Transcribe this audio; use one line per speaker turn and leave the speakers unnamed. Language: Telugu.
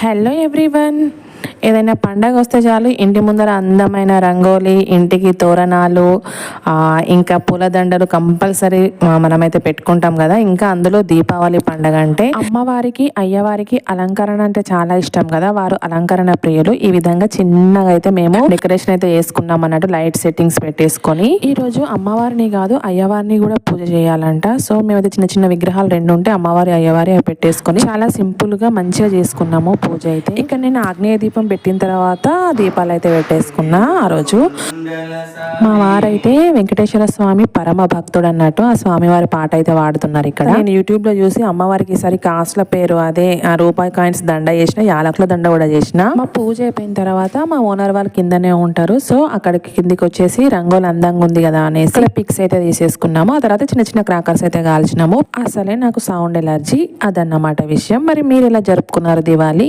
Hello everyone. ఏదైనా పండగ వస్తే చాలు ఇంటి ముందర అందమైన రంగోలి, ఇంటికి తోరణాలు, ఇంకా పూలదండలు కంపల్సరీ మనమైతే పెట్టుకుంటాం కదా. ఇంకా అందులో దీపావళి పండగ అంటే అమ్మవారికి అయ్యవారికి అలంకరణ అంటే చాలా ఇష్టం కదా. వారు అలంకరణ ప్రియులు. ఈ విధంగా చిన్నగా అయితే మేము డెకరేషన్ అయితే వేసుకున్నాం అన్నట్టు, లైట్ సెట్టింగ్స్ పెట్టేసుకొని. ఈ రోజు అమ్మవారిని కాదు అయ్యవారిని కూడా పూజ చేయాలంట. సో మేమైతే చిన్న చిన్న విగ్రహాలు రెండు ఉంటే అమ్మవారి అయ్యవారి పెట్టేసుకొని చాలా సింపుల్ గా మంచిగా చేసుకున్నాము పూజ అయితే. ఇంకా నేను ఆగ్నేయ దీపం పెట్టిన తర్వాత దీపాలు అయితే పెట్టేసుకున్నా. ఆ రోజు మా వారైతే వెంకటేశ్వర స్వామి పరమ భక్తుడు అన్నట్టు ఆ స్వామివారి పాట అయితే వాడుతున్నారు ఇక్కడ. నేను యూట్యూబ్ లో చూసి అమ్మవారికి ఈసారి కాసుల పేరు అదే రూపాయి కాయిన్స్ దండ చేసిన, యాలకుల దండ కూడా చేసిన. మా పూజ అయిపోయిన తర్వాత మా ఓనర్ వాళ్ళు కిందనే ఉంటారు. సో అక్కడికి కిందికి వచ్చేసి రంగోలి అందంగా ఉంది కదా అనేసి పిక్స్ అయితే తీసేసుకున్నాము. ఆ తర్వాత చిన్న చిన్న క్రాకర్స్ అయితే కాల్చినాము. అసలే నాకు సౌండ్ ఎలర్జీ, అదన్నమాట విషయం. మరి మీరు ఎలా జరుపుకున్నారు దివాళీ?